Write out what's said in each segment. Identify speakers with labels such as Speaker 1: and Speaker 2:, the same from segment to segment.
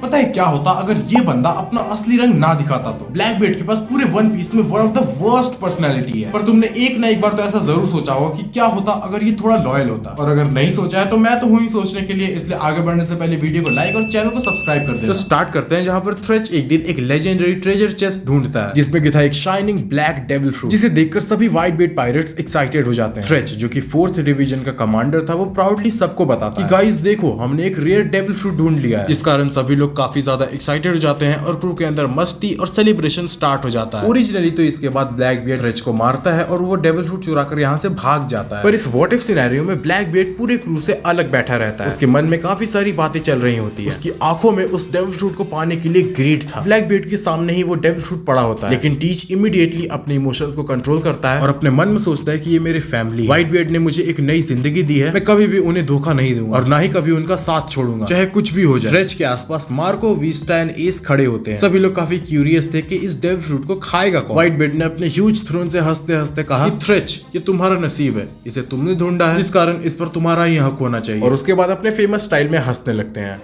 Speaker 1: पता है क्या होता अगर ये बंदा अपना असली रंग ना दिखाता तो? ब्लैक बेल्ट के पास पूरे वन पीस में one of the worst personality है, पर तुमने एक ना एक बार तो ऐसा जरूर सोचा होगा कि क्या होता अगर ये थोड़ा लॉयल होता। और अगर नहीं सोचा है तो मैं तो हूं ही सोचने के लिए, इसलिए आगे बढ़ने से पहले वीडियो को लाइक और चैनल को सब्सक्राइब कर देना। तो स्टार्ट करते हैं जहां पर थ्रेच एक दिन एक लेजेंडरी ट्रेजर चेस्ट ढूंढता है जिसमें था एक शाइनिंग ब्लैक डेविल फ्रूट, जिसे देखकर सभी व्हाइट बेल्ट पायरेट्स एक्साइटेड हो जाते हैं। थ्रेच जो कि 4th डिवीजन का कमांडर था, वो प्राउडली सबको बताता है कि गाइस देखो हमने एक रेयर डेविल फ्रूट ढूंढ लिया है। इस कारण सभी लोग काफी ज्यादा एक्साइटेड हो जाते हैं और क्रू के अंदर मस्ती और सेलिब्रेशन स्टार्ट हो जाता है। ओरिजिनली तो इसके बाद ब्लैक बियर्ड थ्रेच को मारता है और वो डेविल फ्रूट चुरा कर यहाँ से भाग जाता है, पर इस व्हाट इफ सिनेरियो में ब्लैक बियर्ड पूरे क्रू से अलग बैठा रहता है। उसके मन में काफी सारी बातें चल रही होती है। उसकी आंखों में उस डेविल फ्रूट को पाने के लिए ग्रीड था। ब्लैक बियर्ड के सामने ही वो डेविल फ्रूट पड़ा होता है, लेकिन टीच इमीडिएटली अपने इमोशंस को कंट्रोल करता है और अपने मन में सोचता है कि ये मेरी फैमिली, व्हाइट बियर्ड ने मुझे एक नई जिंदगी दी है, मैं कभी भी उन्हें धोखा नहीं दूंगा और ना ही कभी उनका साथ छोड़ूंगा, चाहे कुछ भी हो जाए। थ्रेच के आसपास मार्को, वीस्टा एंड एस खड़े होते हैं। सभी लोग काफी क्यूरियस थे कि इस डेविल फ्रूट को खाएगा कौन। व्हाइट बियर्ड ने अपने ह्यूज थ्रोन से हंसते हंसते कहा कि थ्रेच ये तुम्हारा नसीब है, इसे तुमने ढूंढा है, जिस कारण इस पर तुम्हारा ही हक होना चाहिए। और उसके बाद अपने फेमस स्टाइल में हंसने लगते हैं।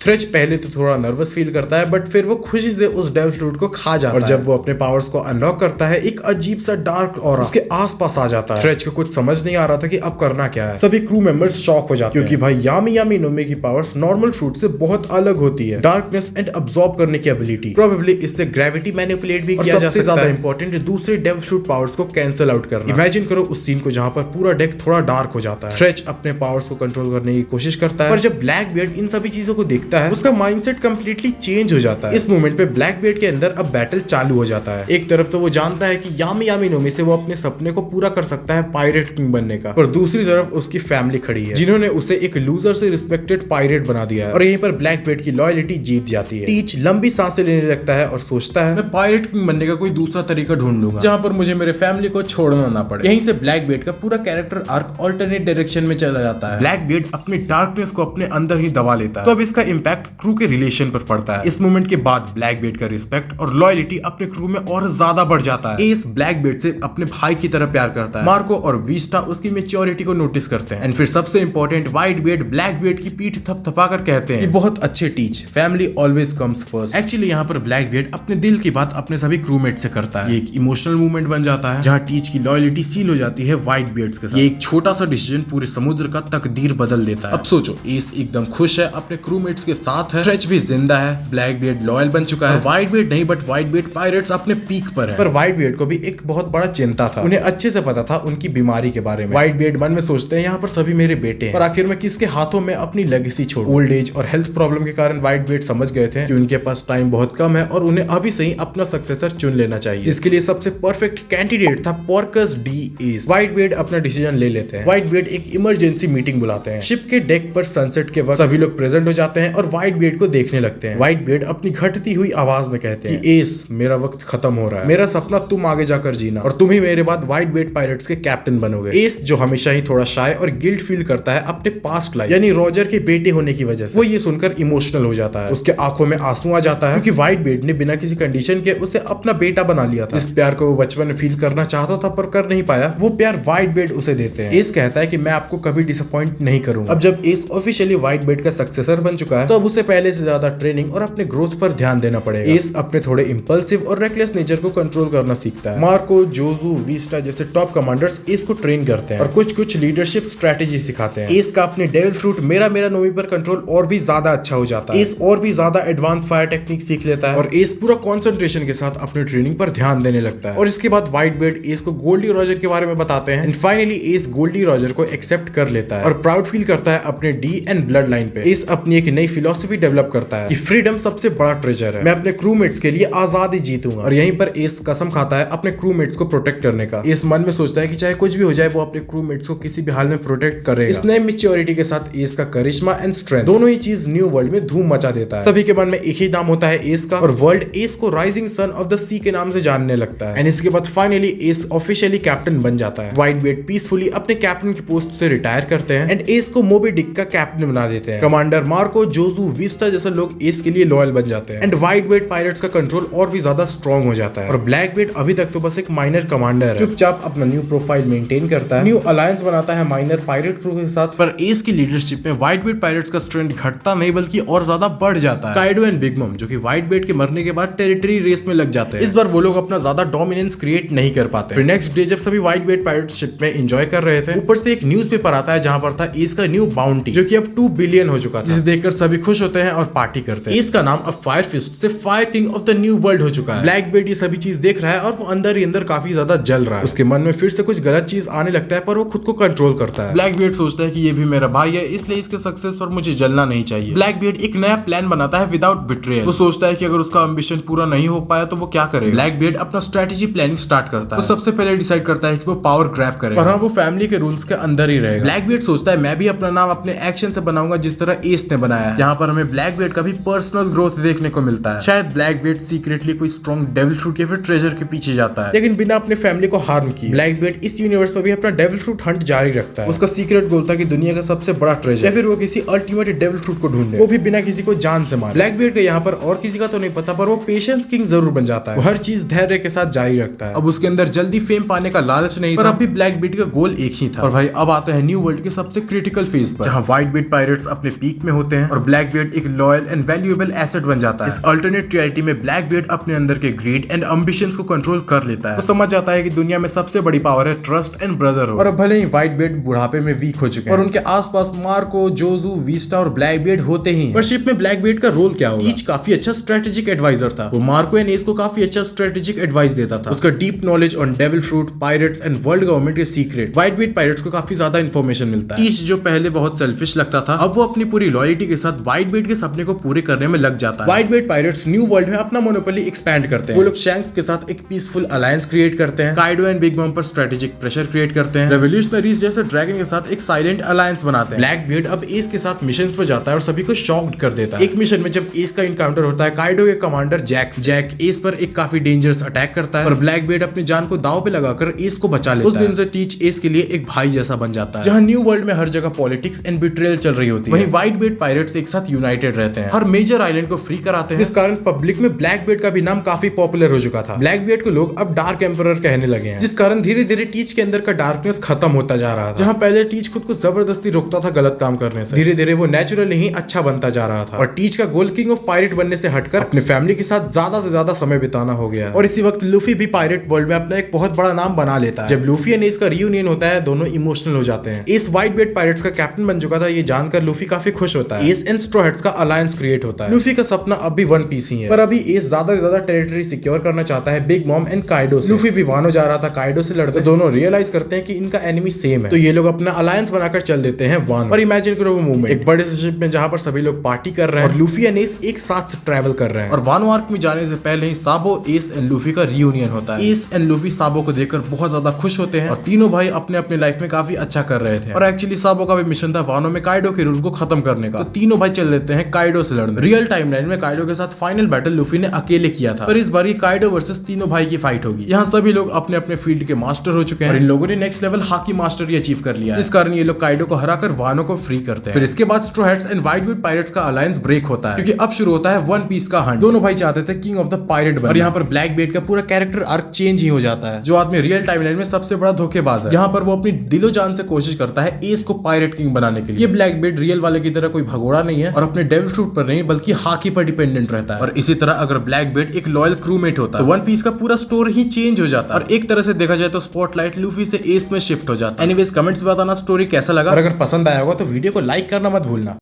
Speaker 1: थ्रेच पहले तो थोड़ा नर्वस फील करता है, बट फिर वो खुशी से उस डेविल फ्रूट को खा जाता है। और जब वो अपने पावर्स को अनलॉक करता है, एक अजीब सा डार्क ऑरा उसके आसपास आ जाता है। थ्रेच को कुछ समझ नहीं आ रहा था कि अब करना क्या है। सभी क्रू मेंबर्स शॉक हो जाते हैं क्योंकि भाई यामी यामी नोमी की पावर्स नॉर्मल फ्रूट से बहुत अलग होती है। डार्कनेस एंड अब्सॉर्ब करने की एबिलिटी, प्रोबेबली इससे ग्रेविटी मैनिपुलेट भी किया जा सकता है। सबसे ज्यादा इंपॉर्टेंट दूसरे डेविल फ्रूट पावर्स को कैंसिल आउट करना। इमेजिन करो उस सीन को जहां पर पूरा डेक थोड़ा डार्क हो जाता है। थ्रेच अपने पावर्स को कंट्रोल करने की कोशिश करता है, पर जब ब्लैक बियर्ड इन सभी चीजों को देखता है, उसका माइंडसेट कंप्लीटली चेंज हो जाता है। इस मोमेंट पे ब्लैक बियर्ड के अंदर अब बैटल चालू हो जाता है। एक तरफ तो वो जानता है कि यामी यामी नोमी से वो अपने सपने को पूरा कर सकता है पायरेट किंग बनने का, पर दूसरी तरफ उसकी फैमिली खड़ी है जिन्होंने उसे एक लूजर से रिस्पेक्टेड पायरेट बना दिया है। और यहीं पर ब्लैक बियर्ड की लॉयल्टी जीत जाती है। टीच लंबी सांसें लेने लगता है और सोचता है मैं पायरेट किंग बनने का कोई दूसरा तरीका ढूंढ लूंगा जहां पर मुझे मेरे फैमिली को छोड़ना ना पड़े। यहीं से ब्लैक बियर्ड का पूरा कैरेक्टर आर्क ऑल्टरनेट डायरेक्शन में चला जाता है। ब्लैक बियर्ड अपनी डार्कनेस को अपने अंदर ही दबा लेता है, तो अब इसका इंपैक्ट क्रू के रिलेशन पर पड़ता है। इस मोमेंट के बाद ब्लैक बियर्ड का रिस्पेक्ट और लॉयल्टी अपने क्रू में और ज्यादा बढ़ जाता है। एस ब्लैक बियर्ड से अपने भाई की तरह प्यार करता है। मार्को और वीस्टा उसकी मैच्योरिटी को नोटिस करते हैं। एंड फिर सबसे important, white beard black beard की पीठ थपथपाकर कहते हैं कि बहुत अच्छे teach, family always comes first. Actually यहाँ पर ब्लैक बियर्ड अपने दिल की बात अपने सभी क्रूमेट से करता है। ये एक इमोशनल मूवमेंट बन जाता है जहाँ टीच की लॉयल्टी सील हो जाती है व्हाइट बियर्ड्स के साथ। ये एक छोटा सा डिसीजन पूरे समुद्र का तकदीर बदल देता है। अब सोचो, एस एकदम खुश है, अपने क्रूमेट्स के साथ है, थ्रेच भी जिंदा है, ब्लैक बियर्ड लॉयल बन चुका है, व्हाइट बियर्ड नहीं बट व्हाइट बियर्ड पायरेट्स अपने पीक पर है। पर व्हाइट बियर्ड को भी एक बहुत बड़ा चिंता था। उन्हें अच्छे से पता था उनकी बीमारी के बारे में। व्हाइट बियर्ड मन में सोचते हैं यहाँ पर सभी मेरे बेटे हैं, और आखिर में किसके हाथों में अपनी लेगेसी छोड़ूं। ओल्ड एज और हेल्थ प्रॉब्लम के कारण व्हाइट बियर्ड समझ गए थे कि उनके पास टाइम बहुत कम है और उन्हें अभी से ही अपना सक्सेसर चुन लेना चाहिए। इसके लिए सबसे परफेक्ट कैंडिडेट था पोर्कस डी एस। व्हाइट बियर्ड अपना डिसीजन ले लेते हैं। व्हाइट बियर्ड एक इमरजेंसी मीटिंग बुलाते हैं। शिप के डेक पर सनसेट के वक्त सभी लोग प्रेजेंट हो जाते हैं और व्हाइट बियर्ड को देखने लगते हैं। व्हाइट बियर्ड अपनी घटती हुई आवाज में कहते हैं कि एस मेरा वक्त खत्म हो रहा है, मेरा सपना तुम आगे जाकर जीना और तुम ही मेरे बाद व्हाइट बियर्ड पायरेट्स के कैप्टन बनोगे। एस जो हमेशा ही थोड़ा शाय और गिल्ट फील करता है अपने पास्ट लाइफ यानी रॉजर के बेटे होने की वजह से, वो ये सुनकर इमोशनल हो जाता है। उसके आंखों में आंसू आ जाता है क्योंकि व्हाइट बियर्ड ने बिना किसी कंडीशन के उसे अपना बेटा बना लिया था। इस प्यार को वो बचपन में फील करना चाहता था पर कर नहीं पाया, वो प्यार व्हाइट बियर्ड उसे देते हैं। एस कहता है कि मैं आपको कभी डिसअपॉइंट नहीं करूंगा। अब जब एस ऑफिशियली व्हाइट बियर्ड का सक्सेसर बन चुका है, तो अब उसे पहले से ज्यादा ट्रेनिंग और अपने ग्रोथ पर ध्यान देना पड़ेगा। एस अपने थोड़े इंपल्सिव और रेकलेस नेचर को कंट्रोल करना सीखता है। मार्को, जोजू, वीस्टा जैसे टॉप कमांडर्स एस को ट्रेन करते हैं और कुछ लीडरशिप स्ट्रेटेजी सिखाते हैं। एस का अपने डेविल फ्रूट मेरा नोमी पर कंट्रोल और भी ज्यादा अच्छा हो जाता है। एस और भी ज्यादा एडवांस फायर टेक्निक सीख लेता है और एस पूरा कंसंट्रेशन के साथ अपने ट्रेनिंग पर ध्यान देने लगता है। और इसके बाद व्हाइट बियर्ड एस को गोल्डी रॉजर के बारे में बताते हैं and finally Ace Gol D Roger को एक्सेप्ट कर लेता है और प्राउड फील करता है अपने डी एंड ब्लड लाइन पे। एस अपनी एक नई फिलॉसफी डेवलप करता है कि फ्रीडम सबसे बड़ा ट्रेजर है, मैं अपने क्रूमेट्स के लिए आजादी जीतूंगा। और यहीं पर एस कसम खाता है अपने क्रूमेट्स को प्रोटेक्ट करने का। एस मन में सोचता है कि चाहे कुछ भी हो जाए वो अपने क्रूमेट्स को किसी भी हाल में प्रोटेक्ट करेगा। इस नए मैच्योरिटी के साथ एस का करिश्मा एंड स्ट्रेंथ दोनों ही चीज न्यू वर्ल्ड में धूम मचा देता है। सभी के मन में एक ही नाम होता है एस का, और वर्ल्ड एस को राइजिंग सन ऑफ द सी के नाम से जानने लगता है। एंड इसके बाद फाइनली एस ऑफिशियली कैप्टन बन जाता है। व्हाइट बियर्ड पीसफुली अपने कैप्टन की पोस्ट से रिटायर करते हैं एंड एस को मोबी डिक का कैप्टन बना देते हैं। कमांडर मार्को, जो जोजू, विस्टा जैसे लोग एस के लिए लॉयल बन जाते हैं एंड व्हाइट बेल्ट पायरेट्स का कंट्रोल और भी ज्यादा स्ट्रॉन्ग हो जाता है। और ब्लैक बेल्ट अभी तक तो बस एक माइनर कमांडर है, चुपचाप अपना न्यू प्रोफाइल मेंटेन करता है, न्यू अलायंस बनाता है माइनर पायरेट क्रू के साथ। पर एस की लीडरशिप में व्हाइट बेल्ट पायरेट्स का स्ट्रेंथ घटता नहीं बल्कि और ज्यादा बढ़ जाता है। काइडो एंड बिग मम जो कि व्हाइट बेल्ट के मरने के बाद टेरिटरी रेस में लग जाते हैं, इस बार वो लोग अपना ज्यादा डोमिनेंस क्रिएट नहीं कर पाते। फिर नेक्स्ट डे जब सभी व्हाइट बेल्ट पायरेट शिप में एंजॉय कर रहे थे, ऊपर से एक न्यूज़पेपर आता है जहां पर था एस का न्यू बाउंटी जो कि अब 2 बिलियन हो चुका था, जिसे देखकर सभी खुश होते हैं और पार्टी करते हैं। एस का नाम अब फायर फिस्ट से fire king of the new world हो चुका है। ब्लैक बेल्ट ये सभी चीज देख रहा है और वो अंदर ही अंदर काफी ज्यादा जल रहा है। उसके मन में फिर से कुछ गलत चीज आने लगता है पर वो खुद को कंट्रोल करता है। ब्लैक बेल्ट सोचता है कि ये भी मेरा भाई है, इसलिए इसके सक्सेस पर मुझे जलना नहीं चाहिए। ब्लैक बेल्ट एक नया प्लान बनाता है विदाउट बिट्रेयल। वो सोचता है कि अगर उसका एम्बिशन पूरा नहीं हो पाया तो वो क्या करे। ब्लैक बेल्ट अपना स्ट्रेटेजी प्लानिंग स्टार्ट करता है। वो सबसे पहले डिसाइड करता है कि वो पावर ग्रैब करे, पर हाँ वो फैमिली के रूल्स के अंदर ही रहेगा। ब्लैक बेल्ट सोचता है मैं भी अपना नाम अपने एक्शन से बनाऊंगा जिस तरह एस ने बनाया है। यहाँ पर हमें ब्लैक बेल्ट का भी पर्सनल ग्रोथ देखने को मिलता है। शायद ब्लैक बेल्ट सीक्रेटली कोई स्ट्रॉन्ग डेविल फ्रूट या फिर ट्रेजर के पीछे जाता है, लेकिन बिना अपने फैमिली को हार्म किए। ब्लैक बेल्ट इस यूनिवर्स में भी अपना डेविल फ्रूट हंट जारी रखता है। उसका सीक्रेट गोल था कि दुनिया का सबसे बड़ा ट्रेजर या फिर वो किसी अल्टीमेट डेविल फ्रूट को ढूंढे, वो भी बिना किसी को जान से मारे। ब्लैक बेल्ट का यहाँ पर और किसी का तो नहीं पता पर वो पेशेंस किंग जरूर बन जाता है। वो हर चीज धैर्य के साथ जारी रखता है। अब उसके अंदर जल्दी फेम पाने का लालच नहीं था, पर अब भी ब्लैक बेल्ट का गोल एक ही था। और भाई अब आता है न्यू वर्ल्ड के सबसे क्रिटिकल फेज पर, जहाँ व्हाइट बेल्ट पायरेट्स अपने पीक में होते हैं और ब्लैक बेल्ट एक लॉयल एंड वैल्यूएबल एसेट बन जाता है। इस अल्टरनेट रियलिटी में ब्लैक बेल्ट अपने अंदर के ग्रीड एंड एम्बिशंस को कंट्रोल कर लेता है। तो समझ आता है कि दुनिया में सबसे बड़ी पावर है ट्रस्ट एंड ब्रदरहुड। और अब भले ही व्हाइट बेल्ट बुढ़ापे में वीक हो चुके हैं और उनके आसपास मार्को, जोजू, विस्टा और ब्लैक बेल्ट होते ही, पर शिप में ब्लैक बेल्ट का रोल क्या होगा? ईच काफी अच्छा स्ट्रेटेजिक एडवाइजर था। वो मार्को एंड एस को काफी अच्छा स्ट्रेटेजिक एडवाइस देता था। उसका deep knowledge on devil fruit, pirates and world government के सीक्रेट। व्हाइट बेल्ट पायरेट्स को काफी ज्यादा इंफॉर्मेशन मिलता है। ईच जो पहले बहुत सेल्फिश लगता था, अब वो अपनी पूरी लॉयल्टी के साथ व्हाइट बेल्ट के सपने को पूरे करने में लग जाता है। White belt pirates new world में अपना मोनोपोली एक्सपैंड करते हैं। वो लोग शैंक्स के साथ एक पीसफुल अलायंस क्रिएट करते हैं। काइडो एंड बिग मम पर स्ट्रेटेजिक प्रेशर क्रिएट करते हैं। रेवोल्यूशनरीज जैसे ड्रैगन के साथ एक साइलेंट अलायंस बनाते हैं। ब्लैक बेल्ट अब एस के साथ मिशंस पर जाता है और सभी को शॉक्ड कर देता है। एक मिशन में जब एस का इनकाउंटर होता है, काइडो के कमांडर जैक एस पर एक काफी डेंजरस अटैक करता है और ब्लैक बेल्ट अपनी जान को दांव पे लगाकर एस को बचा लेता है। उस दिन से टीच एस के लिए एक भाई जैसा बन जाता है। जहां न्यू वर्ल्ड में हर जगह पॉलिटिक्स एंड बिट्रेयल चल रही होती है, वहीं व्हाइट बेल्ट पायरेट्स एक साथ यूनाइटेड रहते हैं। हर मेजर आइलैंड को फ्री कराते हैं, जिस कारण पब्लिक में ब्लैक बेल्ट का भी नाम काफी पॉपुलर हो चुका था। ब्लैक बेल्ट को लोग अब डार्क एम्परर कहने लगे हैं, जिस कारण धीरे धीरे टीच के अंदर का डार्कनेस खत्म होता जा रहा था। जहां पहले टीच खुद को जबरदस्ती रोकता था गलत काम करने से, धीरे धीरे वो नेचुरली ही अच्छा बनता जा रहा था। और टीच का गोल किंग ऑफ पायरेट बनने से हटकर अपने फैमिली के साथ ज्यादा से ज्यादा समय बिताना हो गया। और इसी वक्त लूफी भी पायरेट वर्ल्ड में अपना एक बहुत बड़ा नाम बना लेता है। जब लूफी एंड एस का रियूनियन होता है, दोनों इमोशनल हो जाते हैं। एस व्हाइट बेल्ट पायरेट्स का कैप्टन बन चुका था, ये जानकर लूफी काफी खुश होता है। एस एंड स्ट्रॉ हैट्स का अलायंस क्रिएट होता है। लूफी का सपना अब भी वन पीस ही है, पर अभी एस ज्यादा से ज्यादा टेरिटरी सिक्योर करना चाहता है बिग मॉम एंड काइडो से। लूफी भी वानो जा रहा था काइडो से लड़ते, दोनों रियलाइज करते हैं कि इनका एनिमी सेम है, तो ये लोग अपना अलायंस बनाकर चल देते हैं वानो। और इमेजिन करो वो मूवमेंट, एक बड़े से शिप में जहां पर सभी लोग पार्टी कर रहे हैं और लूफी एंड एस एक साथ ट्रैवल कर रहे हैं। और वानो आर्क में जाने से पहले ही साबो, एस एंड लूफी का रियूनियन होता है। एस एंड लूफी साबो को देखकर बहुत ज्यादा खुश होते हैं और तीनों भाई अपने अपने लाइफ में काफी अच्छा कर रहे थे। और एक्चुअली साबो का भी मिशन था वानो में काइडो के रूल को खत्म करने का, तो तीनों भाई चल देते हैं काइडो से लड़ने। रियल टाइमलाइन में काइडो के साथ फाइनल बैटल लूफी ने अकेले किया था, पर इस बार ये काइडो वर्सेस तीनों भाई की फाइट होगी। यहाँ सभी लोग अपने अपने फील्ड के मास्टर हो चुके हैं और इन लोगों ने next level hockey mastery achieve कर लिया है। इस कारण ये लोग काइडो को हराकर वानो को फ्री करते हैं। फिर इसके बाद straw hats and white belt pirates का अलायंस ब्रेक होता है, क्योंकि अब शुरू होता है वन पीस का हंट। दोनों भाई चाहते थे किंग ऑफ द पायरेट बनना, और यहाँ पर ब्लैक बेल्ट का पूरा कैरेक्टर आर्क चेंज ही हो जाता है। जो आदमी रियल टाइमलाइन में सबसे बड़ा धोखेबाज है, यहाँ पर वो अपनी दिलो जान से कोशिश करता है एस को पायरेट किंग बनाने के लिए। ये ब्लैक बेल्ट रियल वाले की तरह कोई भगोड़ा नहीं है और अपने डेविल फ्रूट पर नहीं बल्कि हाकी पर डिपेंडेंट रहता है। और इसी तरह अगर ब्लैक बेल्ट एक लॉयल क्रूमेट होता है तो वन पीस का पूरा स्टोरी ही चेंज हो जाता है। और एक तरह से देखा जाए तो स्पॉटलाइट लूफी से एस में शिफ्ट हो जाता है। एनीवेज कमेंट्स में बताना स्टोरी कैसा लगा, और अगर पसंद आया होगा तो वीडियो को लाइक करना मत भूलना।